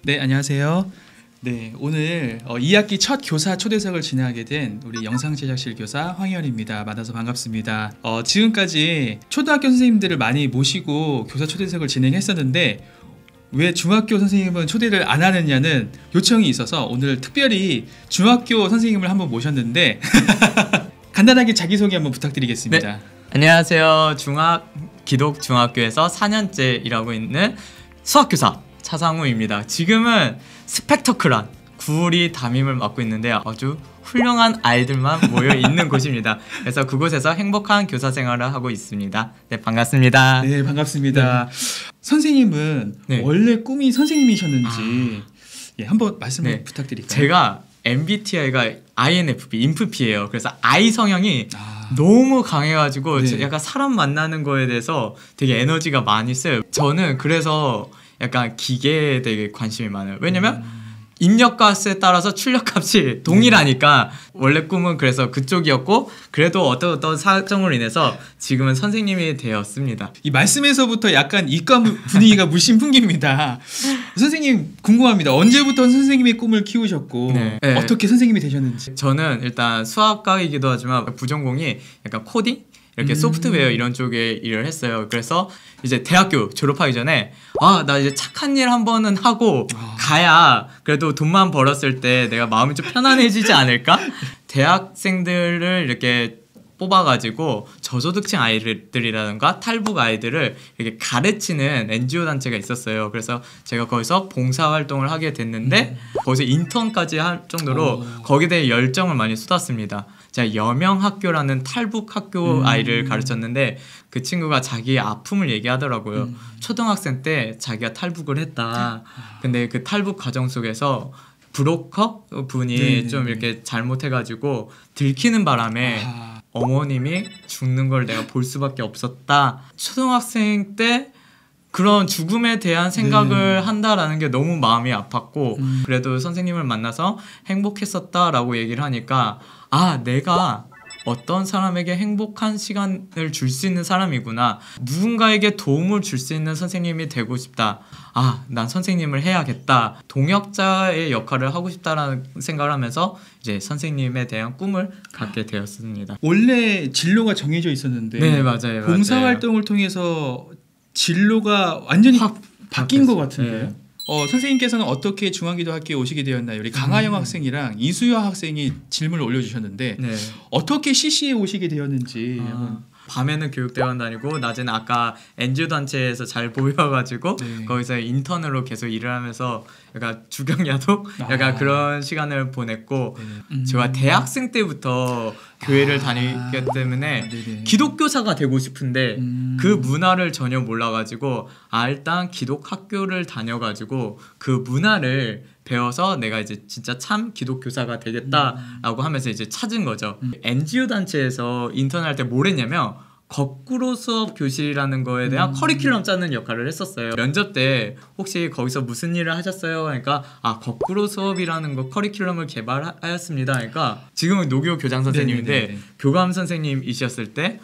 네, 안녕하세요. 네, 오늘 2학기 첫 교사 초대석을 진행하게 된 우리 영상제작실 교사 황희연입니다. 만나서 반갑습니다. 지금까지 초등학교 선생님들을 많이 모시고 교사 초대석을 진행했었는데 왜 중학교 선생님은 초대를 안 하느냐는 요청이 있어서 오늘 특별히 중학교 선생님을 한번 모셨는데 간단하게 자기소개 한번 부탁드리겠습니다. 네, 안녕하세요. 기독 중학교에서 4년째 일하고 있는 수학교사 차상우입니다. 지금은 스펙터클한 구리 담임을 맡고 있는데 아주 훌륭한 아이들만 모여 있는 곳입니다. 그래서 그곳에서 행복한 교사 생활을 하고 있습니다. 네, 반갑습니다. 네, 반갑습니다. 네. 선생님은 원래 꿈이 선생님이셨는지 한번 말씀을 부탁드릴까요? 제가 MBTI가 INFP, 인프피예요. 그래서 I 성향이 너무 강해가지고 약간 사람 만나는 거에 대해서 되게 에너지가 많이 써요. 저는 그래서 약간 기계에 되게 관심이 많아요. 왜냐면 입력값에 따라서 출력값이 동일하니까 원래 꿈은 그래서 그쪽이었고 그래도 어떤 사정으로 인해서 지금은 선생님이 되었습니다. 이 말씀에서부터 약간 이과 분위기가 물씬 풍깁니다. 선생님 궁금합니다. 언제부터 선생님의 꿈을 키우셨고 어떻게 선생님이 되셨는지. 저는 일단 수학과이기도 하지만 부전공이 약간 코딩? 이렇게 소프트웨어 이런 쪽에 일을 했어요. 그래서 이제 대학교 졸업하기 전에 나 이제 착한 일 한 번은 하고 가야 그래도 돈만 벌었을 때 내가 마음이 좀 편안해지지 않을까? 대학생들을 이렇게 뽑아가지고 저소득층 아이들이라든가 탈북 아이들을 이렇게 가르치는 NGO 단체가 있었어요. 그래서 제가 거기서 봉사활동을 하게 됐는데 거기서 인턴까지 할 정도로 거기에 대해 열정을 많이 쏟았습니다. 제가 여명학교라는 탈북 학교 아이를 가르쳤는데 그 친구가 자기의 아픔을 얘기하더라고요. 초등학생 때 자기가 탈북을 했다. 근데 그 탈북 과정 속에서 브로커 분이 좀 이렇게 잘못해가지고 들키는 바람에 어머님이 죽는 걸 내가 볼 수밖에 없었다. 초등학생 때 그런 죽음에 대한 생각을 한다라는 게 너무 마음이 아팠고 그래도 선생님을 만나서 행복했었다라고 얘기를 하니까 내가 어떤 사람에게 행복한 시간을 줄 수 있는 사람이구나. 누군가에게 도움을 줄 수 있는 선생님이 되고 싶다. 난 선생님을 해야겠다. 동역자의 역할을 하고 싶다라는 생각을 하면서 이제 선생님에 대한 꿈을 갖게 되었습니다. 원래 진로가 정해져 있었는데 네, 맞아요. 봉사활동을 통해서 진로가 완전히 바뀐 것 같은데요. 선생님께서는 어떻게 중앙기도학교에 오시게 되었나요? 우리 강하영 학생이랑 이수여 학생이 질문을 올려주셨는데 어떻게 CC에 오시게 되었는지 밤에는 교육대원 다니고 낮에는 아까 NGO 단체에서 잘 보여가지고 거기서 인턴으로 계속 일을 하면서 약간 주경야독 약간 그런 시간을 보냈고 제가 대학생 때부터 교회를 다니기 때문에 기독교사가 되고 싶은데 그 문화를 전혀 몰라가지고 일단 기독학교를 다녀가지고 그 문화를 배워서 내가 이제 진짜 참 기독교사가 되겠다라고 하면서 이제 찾은 거죠. NGO 단체에서 인턴할 때 뭘 했냐면 거꾸로 수업 교실이라는 거에 대한 커리큘럼 짜는 역할을 했었어요. 면접 때 혹시 거기서 무슨 일을 하셨어요? 그러니까 거꾸로 수업이라는 거 커리큘럼을 개발하였습니다. 그러니까 지금은 노교 교장 선생님인데 교감 선생님이셨을 때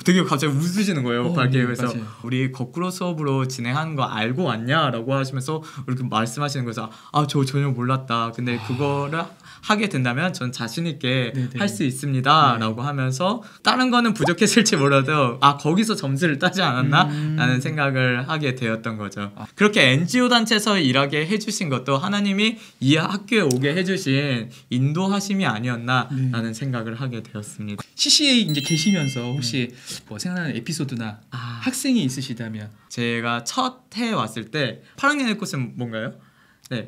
되게 갑자기 웃으시는 거예요. 밝게. 그래서 우리 거꾸로 수업으로 진행하는 거 알고 왔냐라고 하시면서 이렇게 말씀하시는 거에서 저 전혀 몰랐다. 근데 그거를 하게 된다면 전 자신 있게 할 수 있습니다 라고 하면서 다른 거는 부족했을지 몰라도 거기서 점수를 따지 않았나? 라는 생각을 하게 되었던 거죠. 그렇게 NGO 단체에서 일하게 해주신 것도 하나님이 이 학교에 오게 해주신 인도하심이 아니었나? 라는 생각을 하게 되었습니다. CC에 이제 계시면서 혹시 뭐 생각나는 에피소드나 학생이 있으시다면? 제가 첫 해 왔을 때 8학년의 꽃은 뭔가요?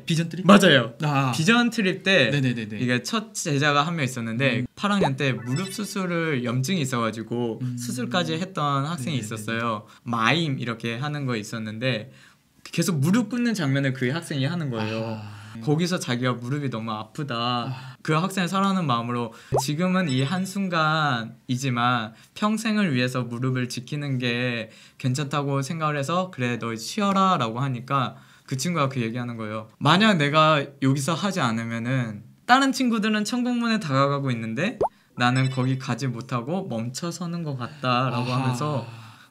비전 트립? 맞아요. 비전 트립 때 이게 첫 제자가 한 명 있었는데 8학년 때 무릎 수술을 염증이 있어가지고 수술까지 했던 학생이 있었어요. 마임 이렇게 하는 거 있었는데 계속 무릎 꿇는 장면을 그 학생이 하는 거예요. 거기서 자기가 무릎이 너무 아프다. 그 학생을 사랑하는 마음으로 지금은 이 한순간이지만 평생을 위해서 무릎을 지키는 게 괜찮다고 생각을 해서 그래 너 쉬어라 라고 하니까 그 친구가 그 얘기하는 거예요. 만약 내가 여기서 하지 않으면은 다른 친구들은 천국문에 다가가고 있는데 나는 거기 가지 못하고 멈춰서는 것 같다라고 하면서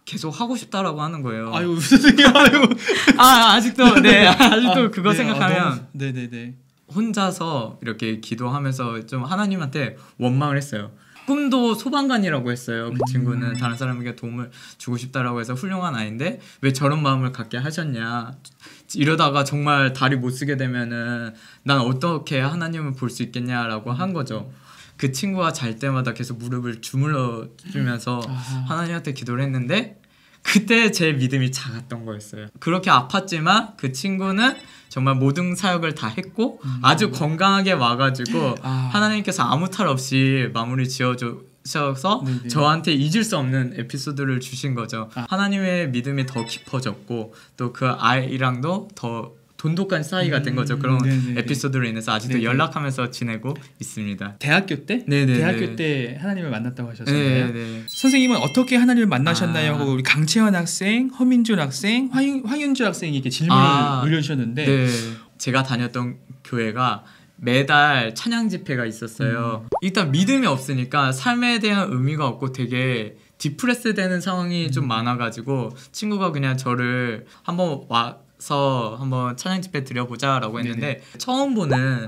계속 하고 싶다라고 하는 거예요. 아유 선생님 아유. 아직도 네 아직도 그거 네, 생각하면 네네네. 혼자서 이렇게 기도하면서 좀 하나님한테 원망을 했어요. 꿈도 소방관이라고 했어요. 그 친구는 다른 사람에게 도움을 주고 싶다라고 해서 훌륭한 아이인데 왜 저런 마음을 갖게 하셨냐. 이러다가 정말 다리 못 쓰게 되면은 난 어떻게 하나님을 볼 수 있겠냐라고 한 거죠. 그 친구가 잘 때마다 계속 무릎을 주물러 주면서 하나님한테 기도를 했는데 그때 제 믿음이 작았던 거였어요. 그렇게 아팠지만 그 친구는 정말 모든 사역을 다 했고 아주 건강하게 와가지고 하나님께서 아무 탈 없이 마무리 지어주셔서 네네. 저한테 잊을 수 없는 에피소드를 주신 거죠. 하나님의 믿음이 더 깊어졌고 또 그 아이랑도 더 돈독한 사이가 된 거죠. 그런 네네네. 에피소드로 인해서 아직도 네네. 연락하면서 지내고 있습니다. 대학교 때? 네네네. 대학교 때 하나님을 만났다고 하셨잖아요. 네. 선생님은 어떻게 하나님을 만나셨나요? 하고 우리 강채원 학생, 허민준 학생, 황윤주 학생이 이렇게 질문을 올려주셨는데 네. 제가 다녔던 교회가 매달 찬양 집회가 있었어요. 일단 믿음이 없으니까 삶에 대한 의미가 없고 되게 디프레스 되는 상황이 좀 많아가지고 친구가 그냥 저를 한번 와서 한번 찬양 집회 드려보자라고 했는데 처음 보는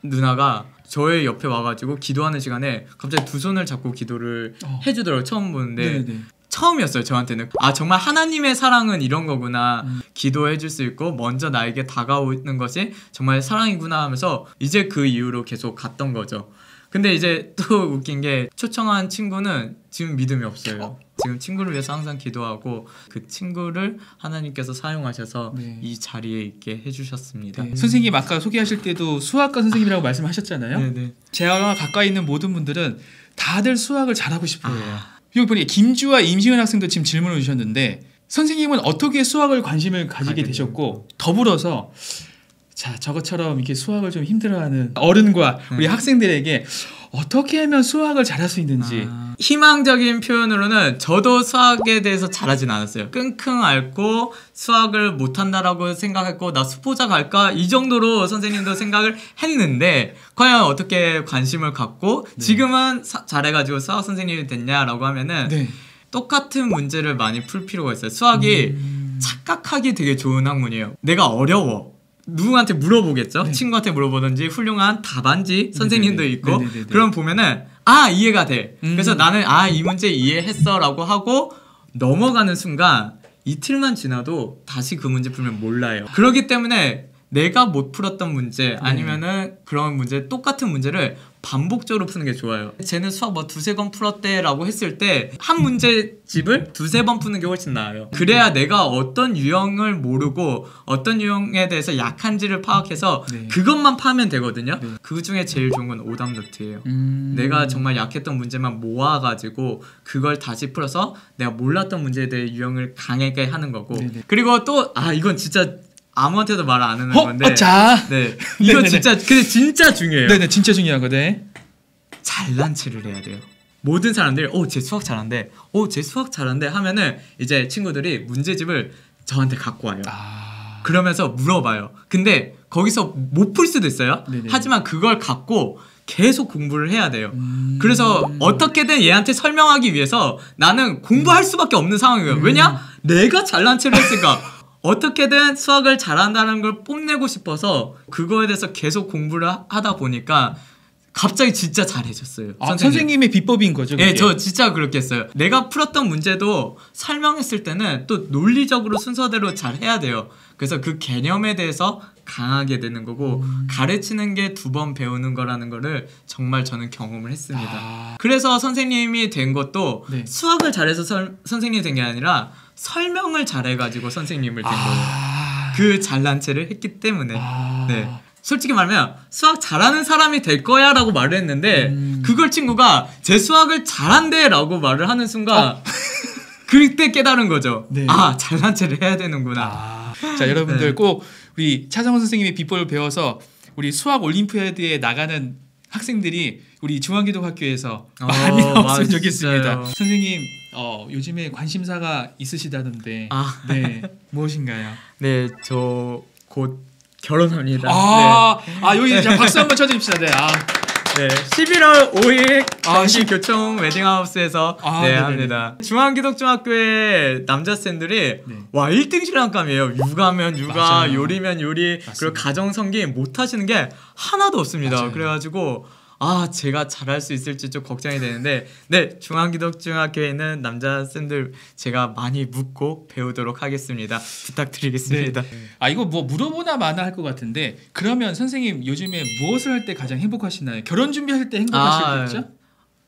누나가 저의 옆에 와가지고 기도하는 시간에 갑자기 두 손을 잡고 기도를 해주더라고요. 처음 보는데 네네. 처음이었어요. 저한테는 정말 하나님의 사랑은 이런 거구나. 기도해 줄 수 있고 먼저 나에게 다가오는 것이 정말 사랑이구나 하면서 이제 그 이후로 계속 갔던 거죠. 근데 이제 또 웃긴 게 초청한 친구는 지금 믿음이 없어요. 지금 친구를 위해서 항상 기도하고 그 친구를 하나님께서 사용하셔서 이 자리에 있게 해주셨습니다. 선생님 아까 소개하실 때도 수학과 선생님이라고 말씀하셨잖아요. 네네. 제가 가까이 있는 모든 분들은 다들 수학을 잘하고 싶어 해요. 여기 보니 김주와 임시은 학생도 지금 질문을 주셨는데 선생님은 어떻게 수학을 관심을 가지게 되셨고 더불어서 자 저것처럼 이렇게 수학을 좀 힘들어하는 어른과 우리 학생들에게 어떻게 하면 수학을 잘할 수 있는지 희망적인 표현으로는 저도 수학에 대해서 잘하진 않았어요. 끙끙 앓고 수학을 못한다라고 생각했고 나 수포자 갈까 이 정도로 선생님도 생각을 했는데 과연 어떻게 관심을 갖고 지금은 잘해가지고 수학 선생님이 됐냐라고 하면은 똑같은 문제를 많이 풀 필요가 있어요. 수학이 착각하기 되게 좋은 학문이에요. 내가 어려워. 누구한테 물어보겠죠? 친구한테 물어보든지 훌륭한 답안지 선생님도 있고 그럼 보면은 이해가 돼. 그래서 나는 이 문제 이해했어 라고 하고 넘어가는 순간 이틀만 지나도 다시 그 문제 풀면 몰라요. 그렇기 때문에 내가 못 풀었던 문제 아니면은 그런 문제 똑같은 문제를 반복적으로 푸는 게 좋아요. 쟤는 수학 뭐 두세 번 풀었대 라고 했을 때 한 문제집을 두세 번 푸는 게 훨씬 나아요. 그래야 내가 어떤 유형을 모르고 어떤 유형에 대해서 약한지를 파악해서 그것만 파면 되거든요. 그 중에 제일 좋은 건 오답 노트예요. 내가 정말 약했던 문제만 모아가지고 그걸 다시 풀어서 내가 몰랐던 문제에 대해 유형을 강하게 하는 거고 그리고 또 이건 진짜 아무한테도 말 안 하는 건데. 네. 이거 진짜 근데 진짜 중요해요. 네네 진짜 중요한 거네. 잘난 체를 해야 돼요. 모든 사람들이 쟤 수학 잘한대. 쟤 수학 잘한대 하면은 이제 친구들이 문제집을 저한테 갖고 와요. 그러면서 물어봐요. 근데 거기서 못 풀 수도 있어요. 하지만 그걸 갖고 계속 공부를 해야 돼요. 그래서 어떻게든 얘한테 설명하기 위해서 나는 공부할 수밖에 없는 상황이에요. 왜냐? 내가 잘난 체를 했으니까. 어떻게든 수학을 잘한다는 걸 뽐내고 싶어서 그거에 대해서 계속 공부를 하다 보니까 갑자기 진짜 잘해졌어요. 선생님의 비법인 거죠? 네, 저 진짜 그렇게 했어요. 내가 풀었던 문제도 설명했을 때는 또 논리적으로 순서대로 잘 해야 돼요. 그래서 그 개념에 대해서 강하게 되는 거고 가르치는 게 2번 배우는 거라는 거를 정말 저는 경험을 했습니다. 그래서 선생님이 된 것도 수학을 잘해서 선생님이 된 게 아니라 설명을 잘해가지고 선생님을 된 거예요. 그 잘난 체를 했기 때문에. 네. 솔직히 말하면 수학 잘하는 사람이 될 거야 라고 말을 했는데 그걸 친구가 제 수학을 잘한대 라고 말을 하는 순간 그때 깨달은 거죠. 잘난 체를 해야 되는구나. 자 여러분들 꼭 우리 차성원 선생님의 비법을 배워서 우리 수학 올림피아드에 나가는 학생들이 우리 중앙기독학교에서 많이 나왔으면 좋겠습니다. 선생님 요즘에 관심사가 있으시다던데 네 무엇인가요? 네, 저 곧 결혼합니다. 여기 박수 한번 쳐주십시다. 네, 11월 5일 아, 경기 교총 웨딩하우스에서 네, 네네네. 합니다. 중앙기독중학교의 남자쌤들이 와 1등 신랑감이에요. 육아면 육아, 맞아요. 요리면 요리, 맞습니다. 그리고 가정성기 못하시는 게 하나도 없습니다. 맞아요. 그래가지고 아 제가 잘할 수 있을지 좀 걱정이 되는데 네 중앙기독중학교에 있는 남자쌤들 제가 많이 묻고 배우도록 하겠습니다. 부탁드리겠습니다. 아 이거 뭐 물어보나 마나 할 것 같은데 그러면 선생님 요즘에 무엇을 할 때 가장 행복하시나요? 결혼 준비할 때 행복하시겠죠?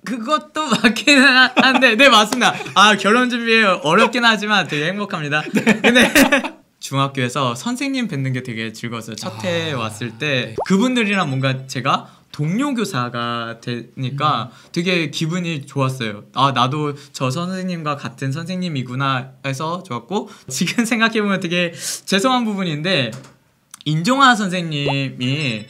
그것도 맞기는 한데 네 맞습니다. 아 결혼 준비 어렵긴 하지만 되게 행복합니다. 근데 중학교에서 선생님 뵙는 게 되게 즐거웠어요. 첫 해 왔을 때 그분들이랑 뭔가 제가 동료 교사가 되니까 되게 기분이 좋았어요. 아 나도 저 선생님과 같은 선생님이구나 해서 좋았고 지금 생각해보면 되게 죄송한 부분인데 인종아 선생님이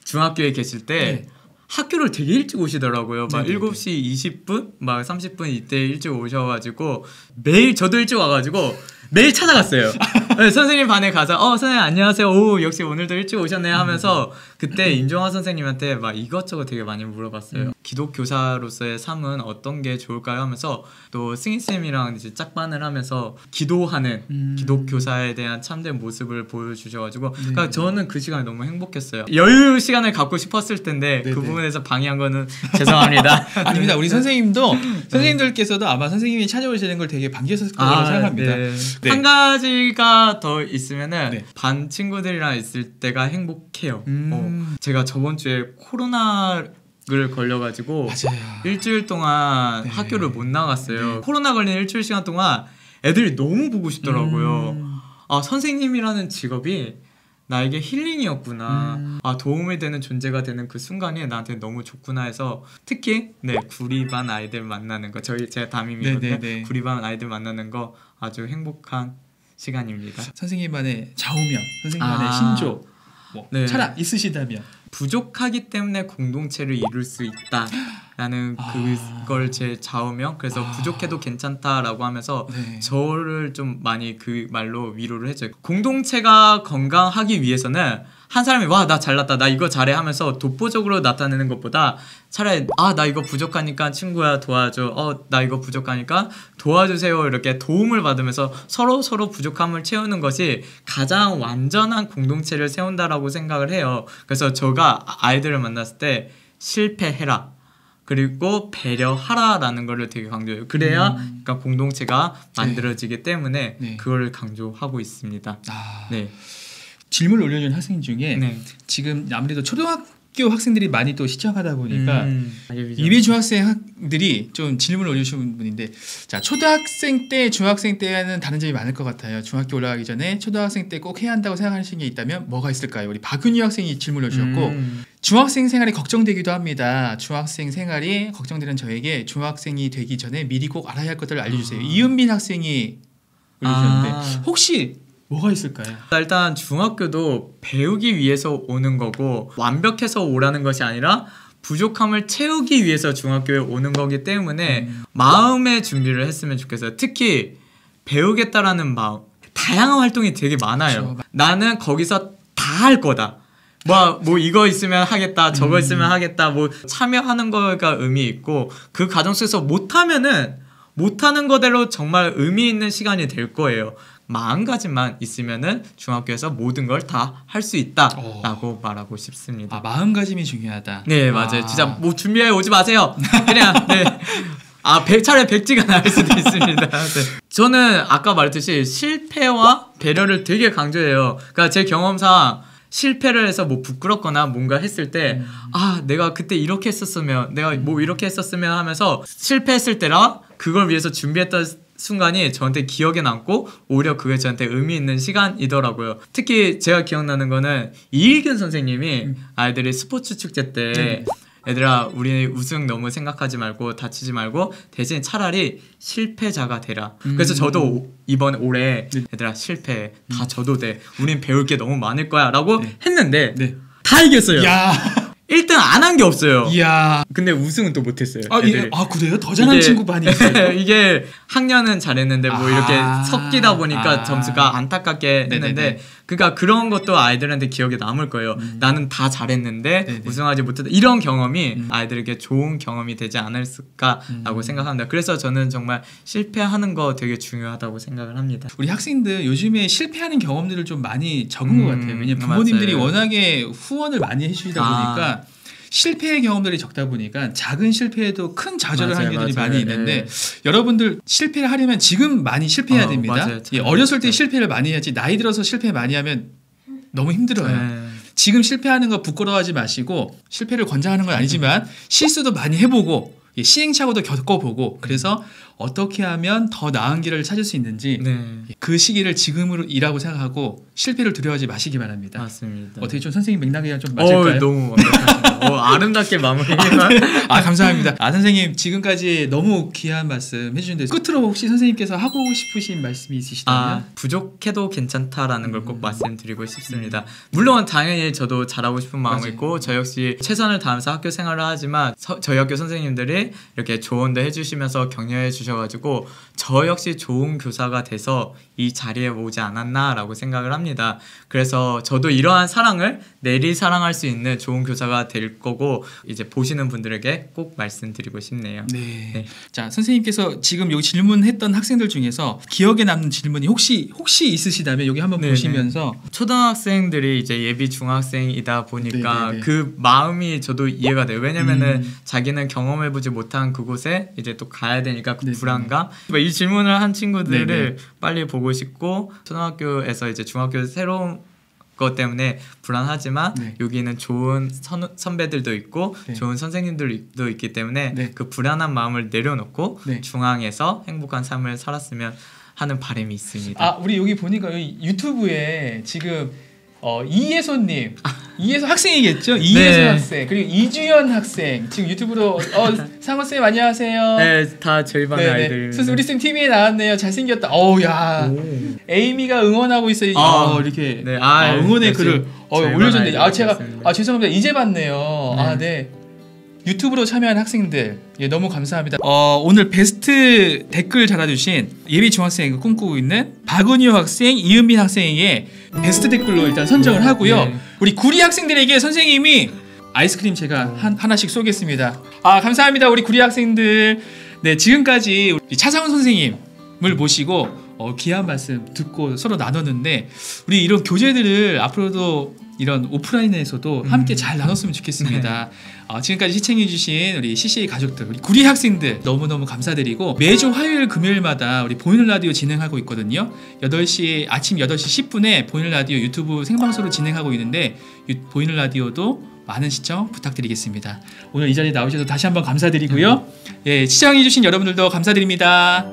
중학교에 계실 때 학교를 되게 일찍 오시더라고요. 막 7시 20분, 막 30분 이때 일찍 오셔가지고 매일 저도 일찍 와가지고 매일 찾아갔어요. 네, 선생님 반에 가서 선생님 안녕하세요. 오 역시 오늘도 일찍 오셨네요 하면서 그때 인종화 선생님한테 막 이것저것 되게 많이 물어봤어요. 기독교사로서의 삶은 어떤 게 좋을까요 하면서 또 승희쌤이랑 이제 짝반을 하면서 기도하는 기독교사에 대한 참된 모습을 보여주셔가지고 그러니까 저는 그 시간이 너무 행복했어요. 여유 시간을 갖고 싶었을 텐데 그 부분에서 방해한 거는 죄송합니다. 아닙니다. 우리 선생님도 선생님들께서도 아마 선생님이 찾아오시는 걸 되게 반겼을 거라고 생각합니다. 네. 한 가지가 더 있으면은 반 친구들이랑 있을 때가 행복해요. 제가 저번 주에 코로나를 걸려가지고 맞아요. 일주일 동안 학교를 못 나갔어요. 코로나 걸린 일주일 시간 동안 애들이 너무 보고 싶더라고요. 아 선생님이라는 직업이 나에게 힐링이었구나. 아 도움이 되는 존재가 되는 그 순간이 나한테 너무 좋구나 해서 특히 구리반 아이들 만나는 거 제가 담임이거든요. 구리반 아이들 만나는 거 아주 행복한 시간입니다. 선생님만의 좌우명, 선생님만의 신조 뭐 철학 있으시다면 부족하기 때문에 공동체를 이룰 수 있다라는 그걸 제 좌우명. 그래서 부족해도 괜찮다라고 하면서 저를 좀 많이 그 말로 위로를 해줘요. 공동체가 건강하기 위해서는 한 사람이 와 나 잘났다 나 이거 잘해 하면서 독보적으로 나타내는 것보다 차라리 나 이거 부족하니까 친구야 도와줘, 나 이거 부족하니까 도와주세요, 이렇게 도움을 받으면서 서로 부족함을 채우는 것이 가장 완전한 공동체를 세운다라고 생각을 해요. 그래서 제가 아이들을 만났을 때 실패해라 그리고 배려하라라는 거를 되게 강조해요. 그래야 그러니까 공동체가 만들어지기 때문에 그걸 강조하고 있습니다. 질문을 올려준 학생 중에 지금 아무래도 초등학교 학생들이 많이 또 시청하다 보니까 예비 중학생들이 좀 질문을 올려주신 분인데 자 초등학생 때 중학생 때는 다른 점이 많을 것 같아요. 중학교 올라가기 전에 초등학생 때 꼭 해야 한다고 생각하시는 게 있다면 뭐가 있을까요? 우리 박윤희 학생이 질문을 주셨고 중학생 생활이 걱정되기도 합니다. 중학생 생활이 걱정되는 저에게 중학생이 되기 전에 미리 꼭 알아야 할 것들을 알려주세요. 이은민 학생이 올려주셨는데 혹시 뭐가 있을까요? 일단 중학교도 배우기 위해서 오는 거고 완벽해서 오라는 것이 아니라 부족함을 채우기 위해서 중학교에 오는 거기 때문에 마음의 준비를 했으면 좋겠어요. 특히 배우겠다라는 마음. 다양한 활동이 되게 많아요. 그렇죠. 나는 거기서 다 할 거다. 뭐 이거 있으면 하겠다, 저거 있으면 하겠다, 뭐 참여하는 거가 의미 있고 그 과정 속에서 못하면은 못하는 거대로 정말 의미 있는 시간이 될 거예요. 마음가짐만 있으면은 중학교에서 모든 걸 다 할 수 있다라고 말하고 싶습니다. 마음가짐이 중요하다. 네 맞아요. 진짜 뭐 준비해 오지 마세요. 그냥 차라리 백지가 나을 수도 있습니다. 저는 아까 말했듯이 실패와 배려를 되게 강조해요. 그러니까 제 경험상 실패를 해서 뭐 부끄럽거나 뭔가 했을 때 내가 그때 이렇게 했었으면 내가 뭐 이렇게 했었으면 하면서 실패했을 때랑 그걸 위해서 준비했던 순간이 저한테 기억에 남고 오히려 그게 저한테 의미 있는 시간이더라고요. 특히 제가 기억나는 거는 이일균 선생님이 아이들이 스포츠 축제 때 얘들아 우리 우승 너무 생각하지 말고 다치지 말고 대신 차라리 실패자가 되라. 그래서 저도 이번 올해 얘들아 실패 다 져도 돼. 우린 배울 게 너무 많을 거야 라고 했는데 다 이겼어요. 1등 안 한 게 없어요. 이야. 근데 우승은 또 못했어요. 아, 애들이. 그래요? 더 잘하는 친구 많이 있어요. 이게 학년은 잘했는데 뭐 이렇게 아. 섞이다 보니까 점수가 안타깝게 네네네. 했는데 그러니까 그런 것도 아이들한테 기억에 남을 거예요. 나는 다 잘했는데 네네. 우승하지 못했다. 이런 경험이 아이들에게 좋은 경험이 되지 않을까라고 생각합니다. 그래서 저는 정말 실패하는 거 되게 중요하다고 생각을 합니다. 우리 학생들 요즘에 실패하는 경험들을 좀 많이 적은 것 같아요. 왜냐면 부모님들이 맞아요. 워낙에 후원을 많이 해주시다 보니까 실패의 경험들이 적다 보니까 작은 실패에도 큰 좌절을 하는 맞아요, 경우들이 맞아요. 많이 있는데 네. 여러분들 실패를 하려면 지금 많이 실패해야 됩니다. 맞아요. 예, 어렸을 때 실패를 많이 해야지 나이 들어서 실패 많이 하면 너무 힘들어요. 네. 지금 실패하는 거 부끄러워하지 마시고 실패를 권장하는 건 아니지만 실수도 많이 해보고 시행착오도 겪어보고 그래서 어떻게 하면 더 나은 길을 찾을 수 있는지 네. 그 시기를 지금이라고 생각하고 실패를 두려워하지 마시기 바랍니다. 맞습니다. 어떻게 좀 선생님 맥락이랑 좀 맞을까요? 너무 완벽하십니다. 아름답게 마무리해만. 감사합니다. 선생님 지금까지 너무 귀한 말씀 해주셨는데 끝으로 혹시 선생님께서 하고 싶으신 말씀이 있으시다면? 부족해도 괜찮다라는 걸 꼭 말씀드리고 싶습니다. 물론 당연히 저도 잘하고 싶은 마음이 맞아요. 있고 저 역시 최선을 다하면서 학교 생활을 하지만 저희 학교 선생님들이 이렇게 조언도 해주시면서 격려해 주셔가지고 저 역시 좋은 교사가 돼서 이 자리에 오지 않았나라고 생각을 합니다. 그래서 저도 이러한 사랑을 내리 사랑할 수 있는 좋은 교사가 될 거고 이제 보시는 분들에게 꼭 말씀드리고 싶네요. 네. 네. 자, 선생님께서 지금 여기 질문했던 학생들 중에서 기억에 남는 질문이 혹시 있으시다면 여기 한번 네네. 보시면서 초등학생들이 이제 예비 중학생이다 보니까 네네네. 그 마음이 저도 이해가 돼요. 왜냐면은 자기는 경험해보지 못한 그곳에 이제 또 가야 되니까 그 네네. 불안감. 이 질문을 한 친구들을 네네. 빨리 보고 싶고 초등학교에서 이제 중학교 새로운 것 때문에 불안하지만 네. 여기는 좋은 선배들도 있고 네. 좋은 선생님들도 있기 때문에 네. 그 불안한 마음을 내려놓고 네. 중앙에서 행복한 삶을 살았으면 하는 바람이 있습니다. 우리 여기 보니까 여기 유튜브에 지금 이예손님, 이예손 학생이겠죠? 이예손 네. 학생 그리고 이주연 학생 지금 유튜브로 상호 쌤 안녕하세요. 네, 다 저희 반 아이들입니다. 우리 쌤 TV에 나왔네요. 잘생겼다. 야, 에이미가 응원하고 있어요. 이렇게 네, 응원의 역시 글을 저희 반 올려줬네요. 제가 아이들이었습니다. 죄송합니다. 이제 봤네요. 네. 유튜브로 참여한 학생들 너무 감사합니다. 오늘 베스트 댓글 달아주신 예비 중학생 꿈꾸고 있는 박은유 학생, 이은빈 학생에게 베스트 댓글로 일단 선정을 하고요. 네. 우리 구리 학생들에게 선생님이 아이스크림 제가 하나씩 쏘겠습니다. 감사합니다. 우리 구리 학생들. 네, 지금까지 우리 차상훈 선생님을 모시고 귀한 말씀 듣고 서로 나눴는데 우리 이런 교재들을 앞으로도 이런 오프라인에서도 함께 잘 나눴으면 좋겠습니다. 지금까지 시청해주신 우리 CCA 가족들, 우리 구리 학생들 너무너무 감사드리고 매주 화요일 금요일마다 우리 보이는 라디오 진행하고 있거든요. 아침 8시 10분에 보이는 라디오 유튜브 생방송으로 진행하고 있는데 보이는 라디오도 많은 시청 부탁드리겠습니다. 오늘 이 자리에 나오셔서 다시 한번 감사드리고요. 시청해주신 여러분들도 감사드립니다.